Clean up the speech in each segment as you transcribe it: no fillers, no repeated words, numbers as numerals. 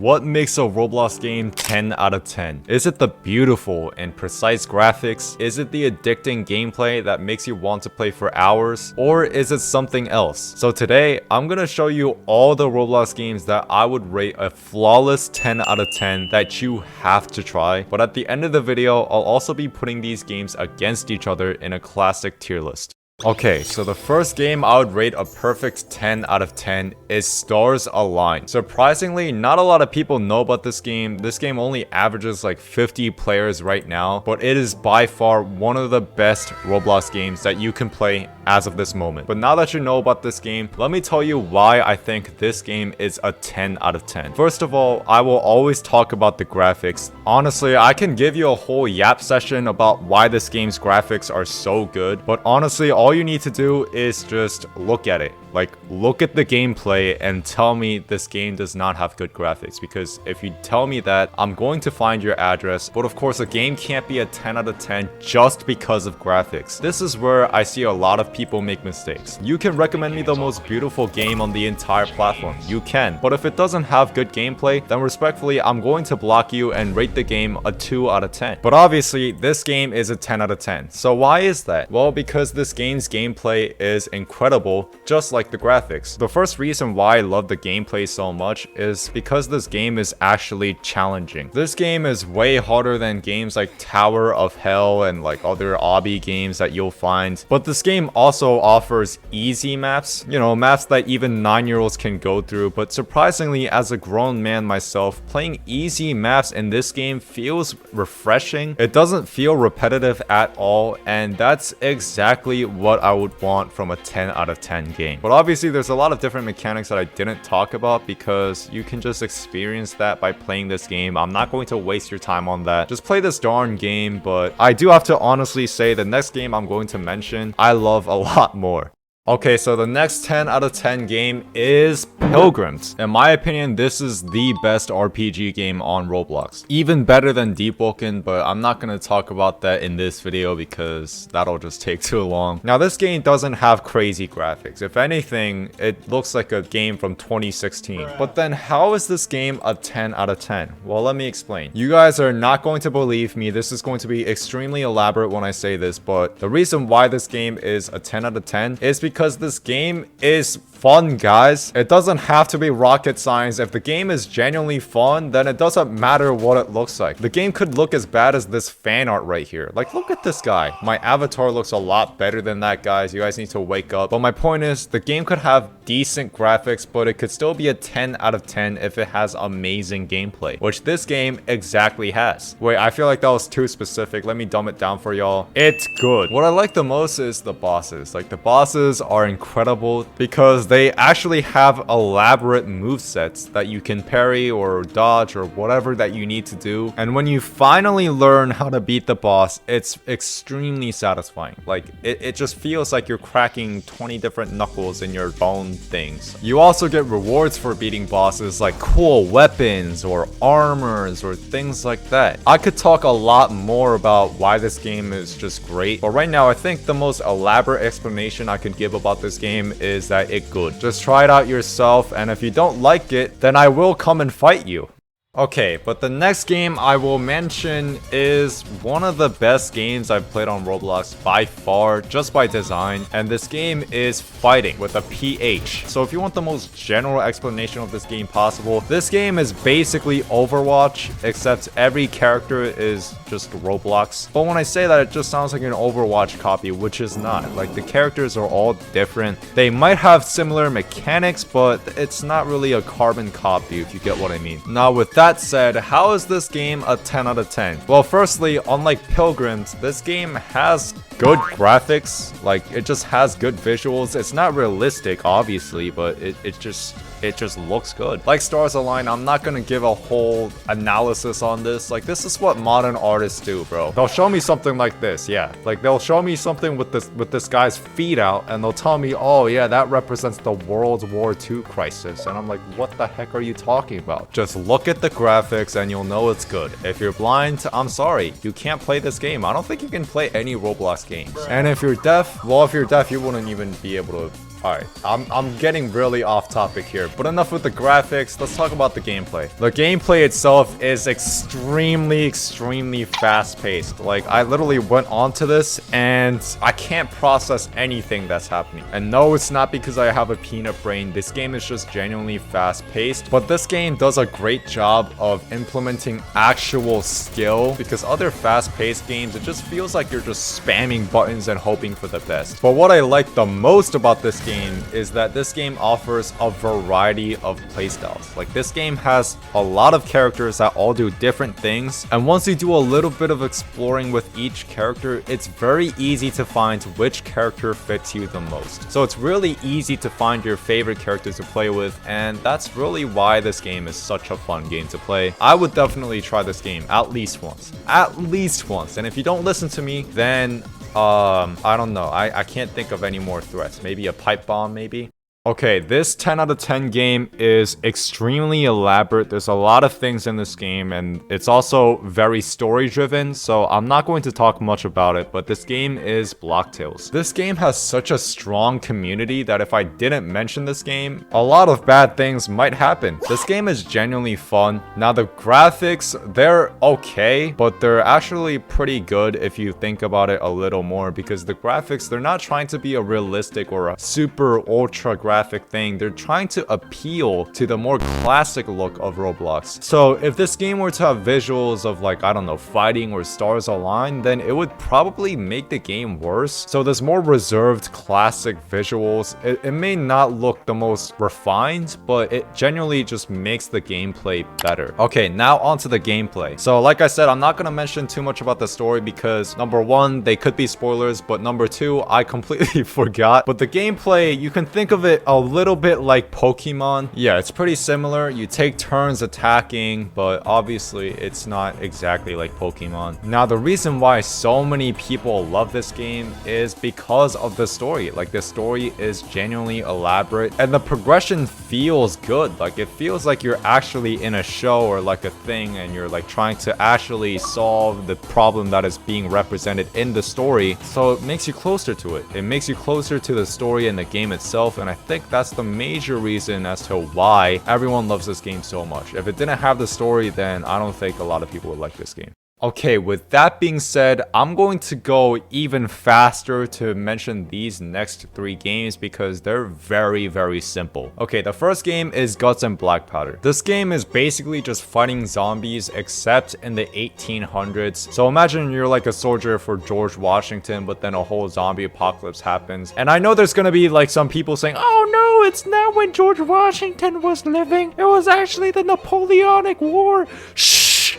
What makes a Roblox game 10 out of 10? Is it the beautiful and precise graphics? Is it the addicting gameplay that makes you want to play for hours? Or is it something else? So today, I'm gonna show you all the Roblox games that I would rate a flawless 10 out of 10 that you have to try. But at the end of the video, I'll also be putting these games against each other in a classic tier list. Okay, so the first game I would rate a perfect 10 out of 10 is Stars Align. Surprisingly, not a lot of people know about this game. This game only averages like 50 players right now, but it is by far one of the best Roblox games that you can play as of this moment. But now that you know about this game, let me tell you why I think this game is a 10 out of 10. First of all, I will always talk about the graphics. Honestly, I can give you a whole yap session about why this game's graphics are so good, but honestly, all you need to do is just look at it. Like, look at the gameplay and tell me this game does not have good graphics, because if you tell me that, I'm going to find your address. But of course, a game can't be a 10 out of 10 just because of graphics. This is where I see a lot of people make mistakes. You can recommend me the most beautiful game on the entire platform. You can. But if it doesn't have good gameplay, then respectfully, I'm going to block you and rate the game a 2 out of 10. But obviously, this game is a 10 out of 10. So why is that? Well, because this game's gameplay is incredible, just like the graphics. The first reason why I love the gameplay so much is because this game is actually challenging. This game is way harder than games like Tower of Hell and like other obby games that you'll find. But this game also offers easy maps, you know, maps that even 9-year-olds can go through. But surprisingly, as a grown man myself, playing easy maps in this game feels refreshing. It doesn't feel repetitive at all, and that's exactly what I would want from a 10 out of 10 game. But obviously, there's a lot of different mechanics that I didn't talk about because you can just experience that by playing this game. I'm not going to waste your time on that. Just play this darn game, but I do have to honestly say the next game I'm going to mention, I love a lot more. Okay, so the next 10 out of 10 game is Pilgrims. In my opinion, this is the best RPG game on Roblox. Even better than Deep Woken, but I'm not going to talk about that in this video because that'll just take too long. Now, this game doesn't have crazy graphics. If anything, it looks like a game from 2016. But then how is this game a 10 out of 10? Well, let me explain. You guys are not going to believe me. This is going to be extremely elaborate when I say this, but the reason why this game is a 10 out of 10 is because this game is fun, guys. It doesn't have to be rocket science. If the game is genuinely fun, then it doesn't matter what it looks like. The game could look as bad as this fan art right here. Like, look at this guy. My avatar looks a lot better than that, guys. You guys need to wake up. But my point is, the game could have decent graphics, but it could still be a 10 out of 10 if it has amazing gameplay, which this game exactly has. Wait, I feel like that was too specific. Let me dumb it down for y'all. It's good. What I like the most is the bosses. Like, the bosses are incredible because they actually have elaborate movesets that you can parry or dodge or whatever that you need to do. And when you finally learn how to beat the boss, it's extremely satisfying. Like, it just feels like you're cracking 20 different knuckles in your bone things. You also get rewards for beating bosses, like cool weapons or armors or things like that. I could talk a lot more about why this game is just great, but right now I think the most elaborate explanation I could give about this game is that it's good. Just try it out yourself, and if you don't like it, then I will come and fight you. Okay, but the next game I will mention is one of the best games I've played on Roblox by far, just by design, and this game is Fighting with a PH. So if you want the most general explanation of this game possible, this game is basically Overwatch, except every character is just Roblox. But when I say that, it just sounds like an Overwatch copy, which is not. Like, the characters are all different. They might have similar mechanics, but it's not really a carbon copy, if you get what I mean. Now, with that said, how is this game a 10 out of 10? Well, firstly, unlike Pilgrims, this game has good graphics. Like, it just has good visuals. It's not realistic, obviously, but it just looks good. Like Stars Align, I'm not gonna give a whole analysis on this. Like, this is what modern artists do, bro. They'll show me something like this, yeah. Like, they'll show me something with this guy's feet out, and they'll tell me, oh yeah, that represents the World War II crisis. And I'm like, what the heck are you talking about? Just look at the graphics and you'll know it's good. If you're blind, I'm sorry, you can't play this game. I don't think you can play any Roblox games. And if you're deaf, well, if you're deaf, you wouldn't even be able to Alright, I'm getting really off topic here, but enough with the graphics. Let's talk about the gameplay. The gameplay itself is extremely fast-paced. Like, I literally went onto this and I can't process anything that's happening. And no, it's not because I have a peanut brain. This game is just genuinely fast-paced, but this game does a great job of implementing actual skill, because other fast-paced games, it just feels like you're just spamming buttons and hoping for the best. But what I like the most about this game is that this game offers a variety of playstyles. Like, this game has a lot of characters that all do different things, and once you do a little bit of exploring with each character, it's very easy to find which character fits you the most. So it's really easy to find your favorite characters to play with, and that's really why this game is such a fun game to play. I would definitely try this game at least once. At least once. And if you don't listen to me, then I don't know. I can't think of any more threats. Maybe a pipe bomb, maybe? Okay, this 10 out of 10 game is extremely elaborate. There's a lot of things in this game, and it's also very story driven, so I'm not going to talk much about it, but this game is Block Tales. This game has such a strong community that if I didn't mention this game, a lot of bad things might happen. This game is genuinely fun. Now, the graphics, they're okay, but they're actually pretty good if you think about it a little more, because the graphics, they're not trying to be a realistic or a super ultra graphic thing. They're trying to appeal to the more classic look of Roblox. So if this game were to have visuals of, like, I don't know, fighting or stars align, then it would probably make the game worse. So there's more reserved classic visuals. It may not look the most refined, but it genuinely just makes the gameplay better. Okay, now onto the gameplay. So like I said, I'm not gonna mention too much about the story because number one, they could be spoilers, but number two, I completely forgot. But the gameplay, you can think of it a little bit like Pokemon. Yeah, it's pretty similar. You take turns attacking, but obviously it's not exactly like Pokemon. Now, the reason why so many people love this game is because of the story. Like, the story is genuinely elaborate and the progression feels good. Like, it feels like you're actually in a show or like a thing, and you're like trying to actually solve the problem that is being represented in the story. So it makes you closer to it. It makes you closer to the story and the game itself, and I think that's the major reason as to why everyone loves this game so much. If it didn't have the story, then I don't think a lot of people would like this game. Okay, with that being said, I'm going to go even faster to mention these next three games because they're very simple. Okay, the first game is Guts and Black Powder. This game is basically just fighting zombies except in the 1800s. So imagine you're like a soldier for George Washington, but then a whole zombie apocalypse happens. And I know there's gonna be like some people saying, oh no, it's not when George Washington was living. It was actually the Napoleonic War. Shh.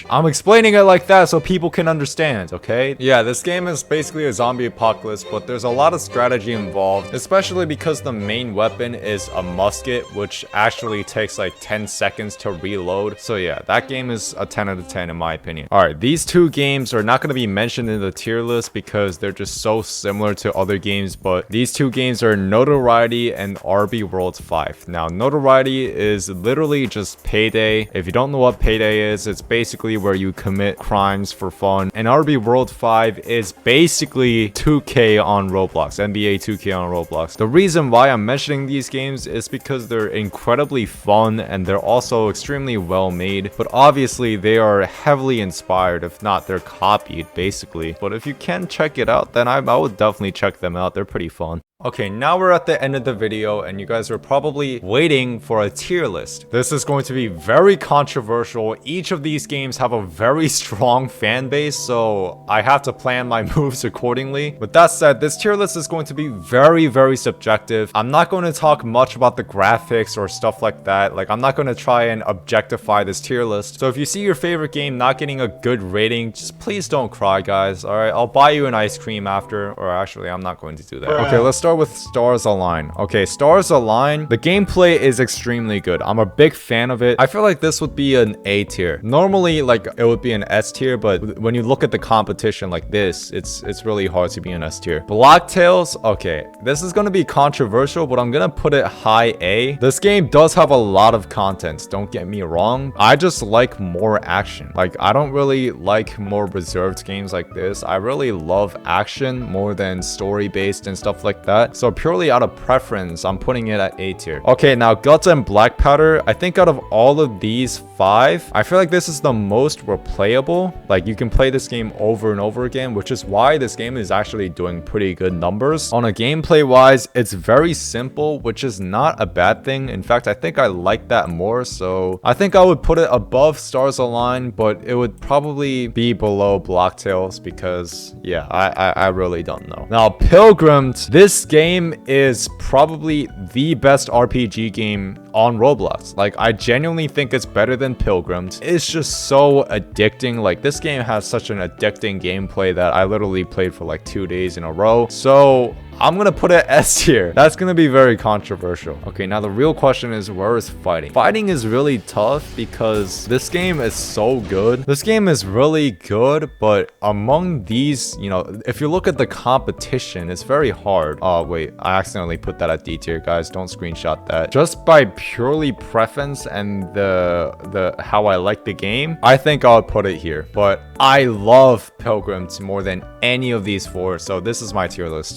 I'm explaining it like that so people can understand, okay? Yeah, this game is basically a zombie apocalypse, but there's a lot of strategy involved, especially because the main weapon is a musket, which actually takes like 10 seconds to reload. So yeah, that game is a 10 out of 10 in my opinion. Alright, these two games are not going to be mentioned in the tier list because they're just so similar to other games, but these two games are Notoriety and RB World 5. Now, Notoriety is literally just Payday. If you don't know what Payday is, it's basically where you commit crimes for fun, and RB World 5 is basically 2K on Roblox, NBA 2K on Roblox. The reason why I'm mentioning these games is because they're incredibly fun and they're also extremely well made, but obviously they are heavily inspired, if not they're copied basically. But if you can check it out, then I would definitely check them out. They're pretty fun. Okay, now we're at the end of the video and you guys are probably waiting for a tier list. This is going to be very controversial. Each of these games have a very strong fan base, so I have to plan my moves accordingly. With that said, this tier list is going to be very subjective. I'm not going to talk much about the graphics or stuff like that. Like, I'm not going to try and objectify this tier list. So if you see your favorite game not getting a good rating, just please don't cry, guys. Alright, I'll buy you an ice cream after, or actually, I'm not going to do that. Okay, let's start with Stars Align. Okay, Stars Align, the gameplay is extremely good. I'm a big fan of it. I feel like this would be an A tier. Normally, like, it would be an S tier, but when you look at the competition like this, it's really hard to be an S tier. Block Tales, okay, this is gonna be controversial, but I'm gonna put it high A. This game does have a lot of content, don't get me wrong. I just like more action. Like, I don't really like more reserved games like this. I really love action more than story-based and stuff like that. that. So purely out of preference, I'm putting it at A tier. Okay, now Guts and Black Powder. I think out of all of these 5, I feel like this is the most replayable. Like, you can play this game over and over again, which is why this game is actually doing pretty good numbers. On a gameplay wise, it's very simple, which is not a bad thing. In fact, I think I like that more. So I think I would put it above Stars Align, but it would probably be below Blocktails because, yeah, I really don't know. Now, Pilgrimed, this game is probably the best RPG game on Roblox. Like, I genuinely think it's better than Pilgrimed. It's just so addicting. Like, this game has such an addicting gameplay that I literally played for like 2 days in a row. So I'm gonna put it S tier. That's gonna be very controversial. Okay, now the real question is, where is fighting? Fighting is really tough because this game is so good. This game is really good, but among these, you know, if you look at the competition, it's very hard. Oh, wait, I accidentally put that at D tier, guys. Don't screenshot that. Just by purely preference and the how I like the game, I think I would put it here. But I love Pilgrims more than any of these 4, so this is my tier list.